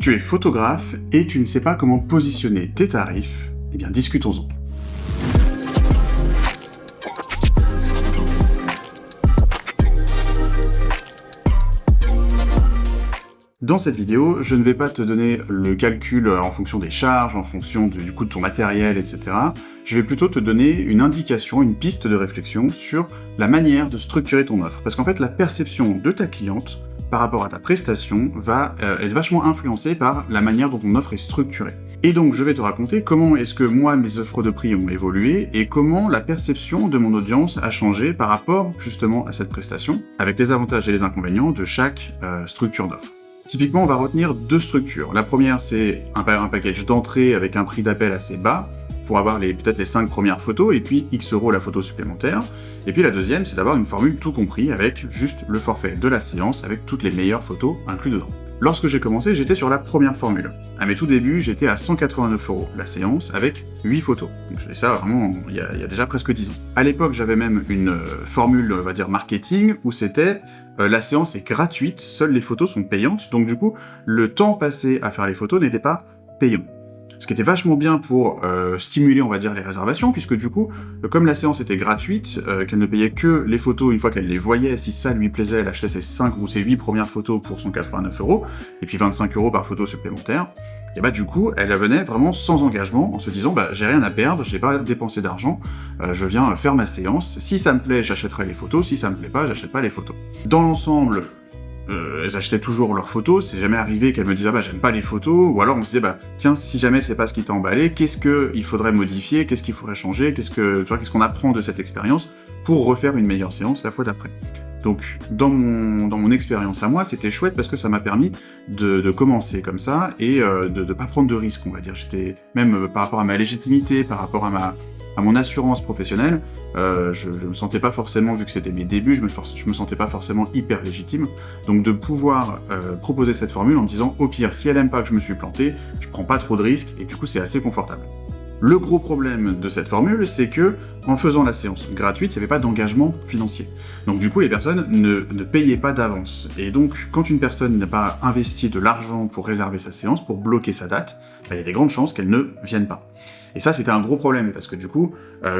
Tu es photographe et tu ne sais pas comment positionner tes tarifs? Eh bien, discutons-en. Dans cette vidéo, je ne vais pas te donner le calcul en fonction des charges, en fonction du coût de ton matériel, etc. Je vais plutôt te donner une indication, une piste de réflexion sur la manière de structurer ton offre. Parce qu'en fait, la perception de ta cliente par rapport à ta prestation va être vachement influencée par la manière dont ton offre est structurée. Et donc, je vais te raconter comment est-ce que moi, mes offres de prix ont évolué et comment la perception de mon audience a changé par rapport justement à cette prestation, avec les avantages et les inconvénients de chaque structure d'offre. Typiquement, on va retenir deux structures. La première, c'est un package d'entrée avec un prix d'appel assez bas, pour avoir peut-être les 5 premières photos, et puis X € la photo supplémentaire. Et puis la deuxième, c'est d'avoir une formule tout compris, avec juste le forfait de la séance, avec toutes les meilleures photos inclus dedans. Lorsque j'ai commencé, j'étais sur la première formule. À mes tout débuts, j'étais à 189 € la séance, avec 8 photos. Donc j'ai fait ça vraiment il y a déjà presque 10 ans. À l'époque, j'avais même une formule, on va dire, marketing, où c'était la séance est gratuite, seules les photos sont payantes, donc du coup, le temps passé à faire les photos n'était pas payant. Ce qui était vachement bien pour stimuler, on va dire, les réservations, puisque du coup, comme la séance était gratuite, qu'elle ne payait que les photos une fois qu'elle les voyait, si ça lui plaisait, elle achetait ses 5 ou ses 8 premières photos pour 189 €, et puis 25 € par photo supplémentaire, et bah du coup, elle venait vraiment sans engagement, en se disant, bah j'ai rien à perdre, j'ai pas dépensé d'argent, je viens faire ma séance, si ça me plaît, j'achèterai les photos, si ça me plaît pas, j'achète pas les photos. Dans l'ensemble, elles achetaient toujours leurs photos, c'est jamais arrivé qu'elles me disaient « Ah bah j'aime pas les photos », ou alors on se disait « Bah tiens, si jamais c'est pas ce qui t'a emballé, qu'est-ce qu'il faudrait modifier, qu'est-ce qu'il faudrait changer, qu'est-ce qu'on apprend de cette expérience pour refaire une meilleure séance la fois d'après ». Donc dans mon expérience à moi, c'était chouette parce que ça m'a permis de commencer comme ça et de pas prendre de risques, on va dire. J'étais même par rapport à ma légitimité, par rapport à mon assurance professionnelle, je me sentais pas forcément, vu que c'était mes débuts, je me sentais pas forcément hyper légitime. Donc de pouvoir proposer cette formule en me disant, au pire, si elle aime pas que je me suis planté, je prends pas trop de risques, et du coup c'est assez confortable. Le gros problème de cette formule, c'est que, en faisant la séance gratuite, il n'y avait pas d'engagement financier. Donc du coup, les personnes ne payaient pas d'avance. Et donc, quand une personne n'a pas investi de l'argent pour réserver sa séance, pour bloquer sa date, il y a des grandes chances qu'elle ne vienne pas. Et ça, c'était un gros problème, parce que du coup,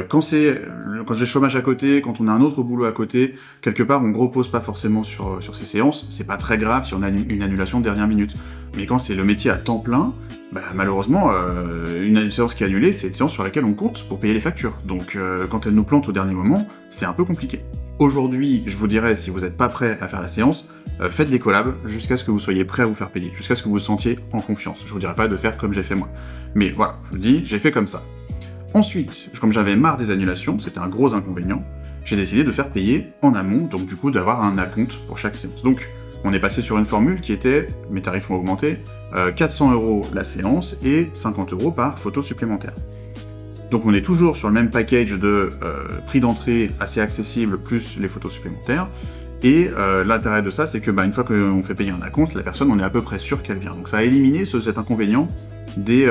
quand j'ai le chômage à côté, quand on a un autre boulot à côté, quelque part, on ne repose pas forcément sur ces séances, c'est pas très grave si on a une annulation de dernière minute. Mais quand c'est le métier à temps plein, bah, malheureusement, une séance qui est annulée, c'est une séance sur laquelle on compte pour payer les factures. Donc quand elle nous plante au dernier moment, c'est un peu compliqué. Aujourd'hui, je vous dirais, si vous n'êtes pas prêt à faire la séance, faites des collabs jusqu'à ce que vous soyez prêt à vous faire payer, jusqu'à ce que vous vous sentiez en confiance. Je vous dirais pas de faire comme j'ai fait moi. Mais voilà, je vous dis, j'ai fait comme ça. Ensuite, comme j'avais marre des annulations, c'était un gros inconvénient, j'ai décidé de faire payer en amont, donc du coup d'avoir un acompte pour chaque séance. Donc on est passé sur une formule qui était, mes tarifs ont augmenté, 400 € la séance et 50 € par photo supplémentaire. Donc on est toujours sur le même package de prix d'entrée assez accessible, plus les photos supplémentaires, et l'intérêt de ça, c'est que une fois qu'on fait payer un acompte, la personne, on est à peu près sûr qu'elle vient. Donc ça a éliminé cet inconvénient des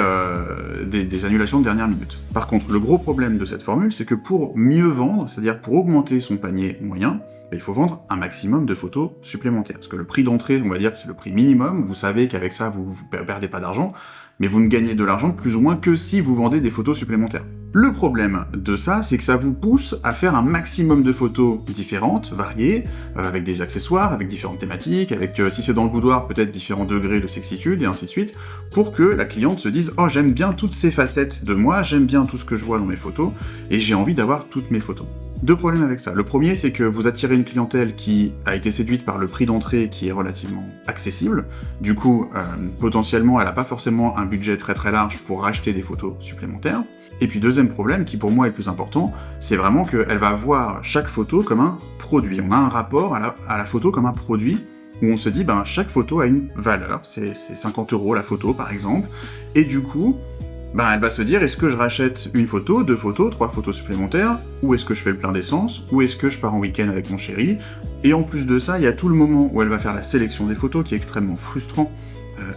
annulations de dernière minute. Par contre, le gros problème de cette formule, c'est que pour mieux vendre, c'est-à-dire pour augmenter son panier moyen, il faut vendre un maximum de photos supplémentaires. Parce que le prix d'entrée, on va dire que c'est le prix minimum, vous savez qu'avec ça, vous perdez pas d'argent, mais vous ne gagnez de l'argent plus ou moins que si vous vendez des photos supplémentaires. Le problème de ça, c'est que ça vous pousse à faire un maximum de photos différentes, variées, avec des accessoires, avec différentes thématiques, avec, si c'est dans le boudoir, peut-être différents degrés de sexitude, et ainsi de suite, pour que la cliente se dise « Oh, j'aime bien toutes ces facettes de moi, j'aime bien tout ce que je vois dans mes photos, et j'ai envie d'avoir toutes mes photos ». Deux problèmes avec ça. Le premier, c'est que vous attirez une clientèle qui a été séduite par le prix d'entrée qui est relativement accessible. Du coup, potentiellement, elle n'a pas forcément un budget très très large pour racheter des photos supplémentaires. Et puis deuxième problème, qui pour moi est le plus important, c'est vraiment qu'elle va voir chaque photo comme un produit. On a un rapport à la photo comme un produit, où on se dit, chaque photo a une valeur, c'est 50 € la photo par exemple, et du coup, elle va se dire, est-ce que je rachète une photo, 2 photos, 3 photos supplémentaires, ou est-ce que je fais le plein d'essence, ou est-ce que je pars en week-end avec mon chéri, et en plus de ça, il y a tout le moment où elle va faire la sélection des photos, qui est extrêmement frustrant.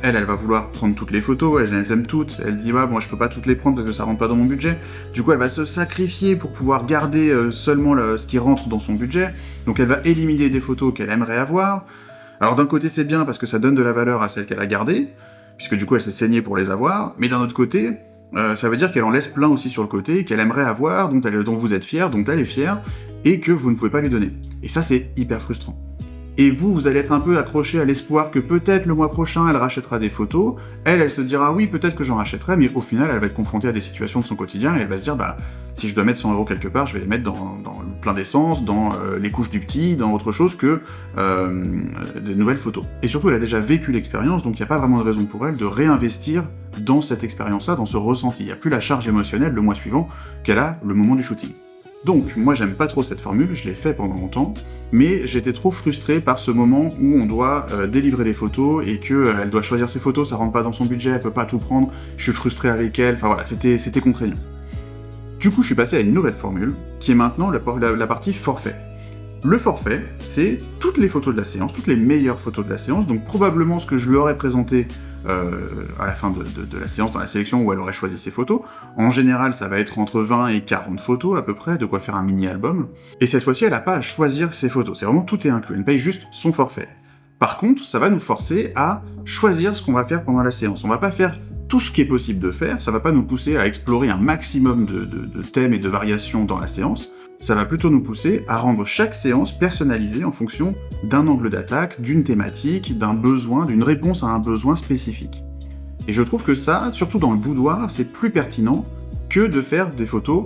Elle va vouloir prendre toutes les photos, elle les aime toutes, elle dit moi je peux pas toutes les prendre parce que ça rentre pas dans mon budget, du coup elle va se sacrifier pour pouvoir garder seulement ce qui rentre dans son budget, donc elle va éliminer des photos qu'elle aimerait avoir. Alors d'un côté c'est bien parce que ça donne de la valeur à celle qu'elle a gardée, puisque du coup elle s'est saignée pour les avoir, mais d'un autre côté, ça veut dire qu'elle en laisse plein aussi sur le côté, qu'elle aimerait avoir, dont vous êtes fier, dont elle est fière, et que vous ne pouvez pas lui donner. Et ça, c'est hyper frustrant. Et vous allez être un peu accroché à l'espoir que peut-être le mois prochain, elle rachètera des photos, elle se dira, oui, peut-être que j'en rachèterai, mais au final, elle va être confrontée à des situations de son quotidien, et elle va se dire, bah, si je dois mettre 100 € quelque part, je vais les mettre dans le plein d'essence, dans les couches du petit, dans autre chose que de nouvelles photos. Et surtout, elle a déjà vécu l'expérience, donc il n'y a pas vraiment de raison pour elle de réinvestir dans cette expérience-là, dans ce ressenti. Il n'y a plus la charge émotionnelle le mois suivant qu'elle a le moment du shooting. Donc, moi j'aime pas trop cette formule, je l'ai fait pendant longtemps, mais j'étais trop frustré par ce moment où on doit délivrer les photos et qu'elle doit choisir ses photos, ça rentre pas dans son budget, elle peut pas tout prendre, je suis frustré avec elle, enfin voilà, c'était contraignant. Du coup, je suis passé à une nouvelle formule, qui est maintenant la partie forfait. Le forfait, c'est toutes les photos de la séance, toutes les meilleures photos de la séance, donc probablement ce que je lui aurais présenté à la fin de la séance, dans la sélection où elle aurait choisi ses photos. En général, ça va être entre 20 et 40 photos à peu près, de quoi faire un mini-album. Et cette fois-ci, elle n'a pas à choisir ses photos, c'est vraiment tout est inclus, elle paye juste son forfait. Par contre, ça va nous forcer à choisir ce qu'on va faire pendant la séance. On va pas faire tout ce qui est possible de faire, ça va pas nous pousser à explorer un maximum de thèmes et de variations dans la séance, ça va plutôt nous pousser à rendre chaque séance personnalisée en fonction d'un angle d'attaque, d'une thématique, d'un besoin, d'une réponse à un besoin spécifique. Et je trouve que ça, surtout dans le boudoir, c'est plus pertinent que de faire des photos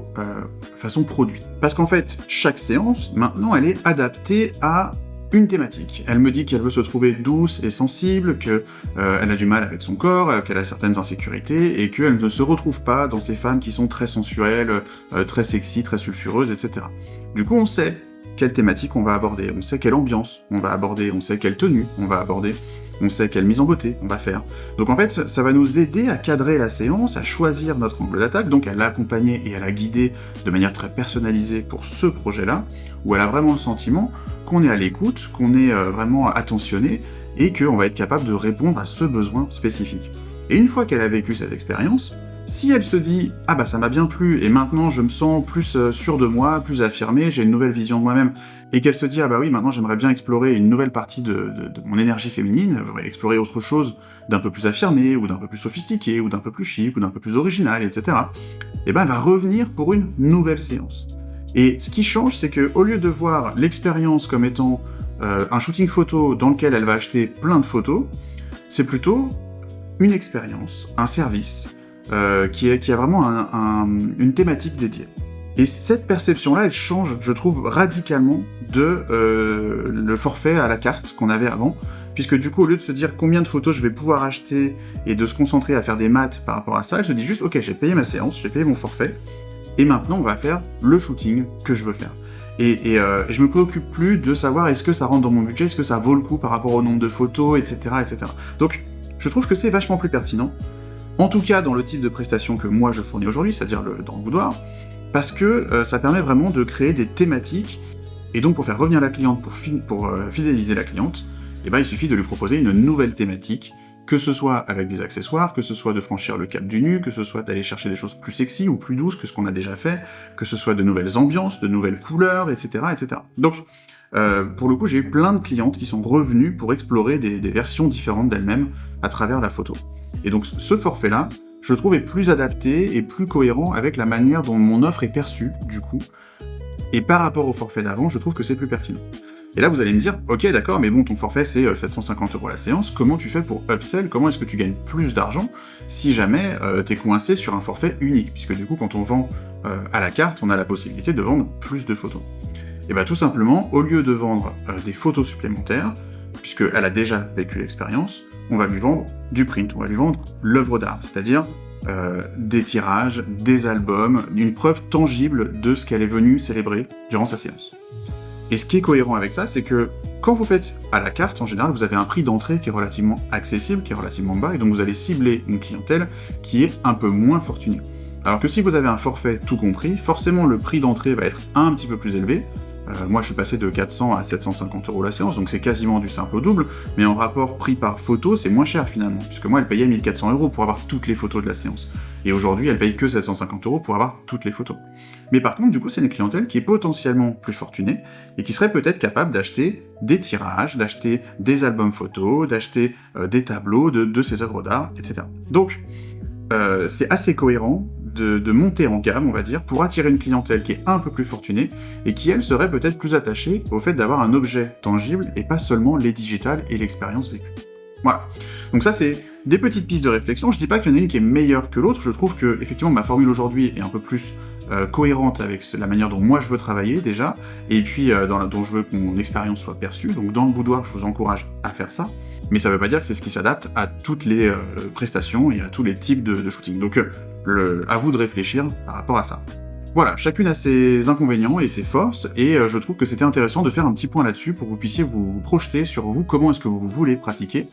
façon produit. Parce qu'en fait, chaque séance, maintenant, elle est adaptée à une thématique. Elle me dit qu'elle veut se trouver douce et sensible, qu'elle a du mal avec son corps, qu'elle a certaines insécurités, et qu'elle ne se retrouve pas dans ces femmes qui sont très sensuelles, très sexy, très sulfureuses, etc. Du coup, on sait quelle thématique on va aborder, on sait quelle ambiance on va aborder, on sait quelle tenue on va aborder, on sait quelle mise en beauté on va faire. Donc en fait, ça va nous aider à cadrer la séance, à choisir notre angle d'attaque, donc à l'accompagner et à la guider de manière très personnalisée pour ce projet-là, où elle a vraiment le sentiment qu'on est à l'écoute, qu'on est vraiment attentionné, et qu'on va être capable de répondre à ce besoin spécifique. Et une fois qu'elle a vécu cette expérience, si elle se dit « Ah bah ça m'a bien plu, et maintenant je me sens plus sûr de moi, plus affirmé, j'ai une nouvelle vision de moi-même », et qu'elle se dit « Ah bah oui, maintenant j'aimerais bien explorer une nouvelle partie de mon énergie féminine, explorer autre chose d'un peu plus affirmé, ou d'un peu plus sophistiqué, ou d'un peu plus chic, ou d'un peu plus original, etc. », et ben elle va revenir pour une nouvelle séance. Et ce qui change, c'est que au lieu de voir l'expérience comme étant un shooting photo dans lequel elle va acheter plein de photos, c'est plutôt une expérience, un service, qui a vraiment une thématique dédiée. Et cette perception-là, elle change, je trouve, radicalement de le forfait à la carte qu'on avait avant, puisque du coup, au lieu de se dire combien de photos je vais pouvoir acheter et de se concentrer à faire des maths par rapport à ça, elle se dit juste « Ok, j'ai payé ma séance, j'ai payé mon forfait, et maintenant on va faire le shooting que je veux faire. » Et je me préoccupe plus de savoir est-ce que ça rentre dans mon budget, est-ce que ça vaut le coup par rapport au nombre de photos, etc., etc. Donc, je trouve que c'est vachement plus pertinent, en tout cas dans le type de prestation que moi je fournis aujourd'hui, c'est-à-dire dans le boudoir, parce que ça permet vraiment de créer des thématiques, et donc pour faire revenir la cliente, pour fidéliser la cliente, eh ben, il suffit de lui proposer une nouvelle thématique, que ce soit avec des accessoires, que ce soit de franchir le cap du nu, que ce soit d'aller chercher des choses plus sexy ou plus douces que ce qu'on a déjà fait, que ce soit de nouvelles ambiances, de nouvelles couleurs, etc., etc. Donc, pour le coup, j'ai eu plein de clientes qui sont revenues pour explorer des versions différentes d'elles-mêmes à travers la photo. Et donc, ce forfait-là, je le trouve est plus adapté et plus cohérent avec la manière dont mon offre est perçue, du coup. Et par rapport au forfait d'avant, je trouve que c'est plus pertinent. Et là, vous allez me dire, ok, d'accord, mais bon, ton forfait, c'est 750 € la séance, comment tu fais pour upsell, comment est-ce que tu gagnes plus d'argent si jamais t'es coincé sur un forfait unique, puisque du coup, quand on vend à la carte, on a la possibilité de vendre plus de photos. Et bien tout simplement, au lieu de vendre des photos supplémentaires, puisqu'elle a déjà vécu l'expérience, on va lui vendre du print, on va lui vendre l'œuvre d'art, c'est-à-dire des tirages, des albums, une preuve tangible de ce qu'elle est venue célébrer durant sa séance. Et ce qui est cohérent avec ça, c'est que quand vous faites à la carte, en général, vous avez un prix d'entrée qui est relativement accessible, qui est relativement bas, et donc vous allez cibler une clientèle qui est un peu moins fortunée. Alors que si vous avez un forfait tout compris, forcément le prix d'entrée va être un petit peu plus élevé, Moi, je suis passé de 400 à 750 € la séance, donc c'est quasiment du simple au double, mais en rapport prix par photo, c'est moins cher finalement, puisque moi, elle payait 1400 € pour avoir toutes les photos de la séance. Et aujourd'hui, elle paye que 750 € pour avoir toutes les photos. Mais par contre, du coup, c'est une clientèle qui est potentiellement plus fortunée, et qui serait peut-être capable d'acheter des tirages, d'acheter des albums photos, d'acheter des tableaux de ses œuvres d'art, etc. Donc, c'est assez cohérent de monter en gamme, on va dire, pour attirer une clientèle qui est un peu plus fortunée, et qui, elle, serait peut-être plus attachée au fait d'avoir un objet tangible, et pas seulement les digitales et l'expérience vécue. Voilà. Donc ça, c'est des petites pistes de réflexion. Je dis pas qu'il y en a une qui est meilleure que l'autre, je trouve que, effectivement, ma formule aujourd'hui est un peu plus cohérente avec la manière dont moi je veux travailler, déjà, et puis dont je veux que mon expérience soit perçue. Donc dans le boudoir, je vous encourage à faire ça, mais ça veut pas dire que c'est ce qui s'adapte à toutes les prestations et à tous les types de shooting. Donc à vous de réfléchir par rapport à ça. Voilà, chacune a ses inconvénients et ses forces, et je trouve que c'était intéressant de faire un petit point là-dessus pour que vous puissiez vous projeter sur vous, comment est-ce que vous voulez pratiquer.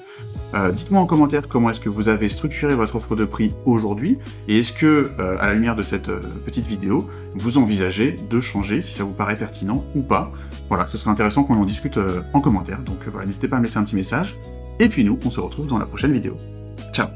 Dites-moi en commentaire comment est-ce que vous avez structuré votre offre de prix aujourd'hui, et est-ce que, à la lumière de cette petite vidéo, vous envisagez de changer, si ça vous paraît pertinent ou pas. Voilà, ce serait intéressant qu'on en discute en commentaire, donc voilà, n'hésitez pas à me laisser un petit message, et puis nous, on se retrouve dans la prochaine vidéo. Ciao!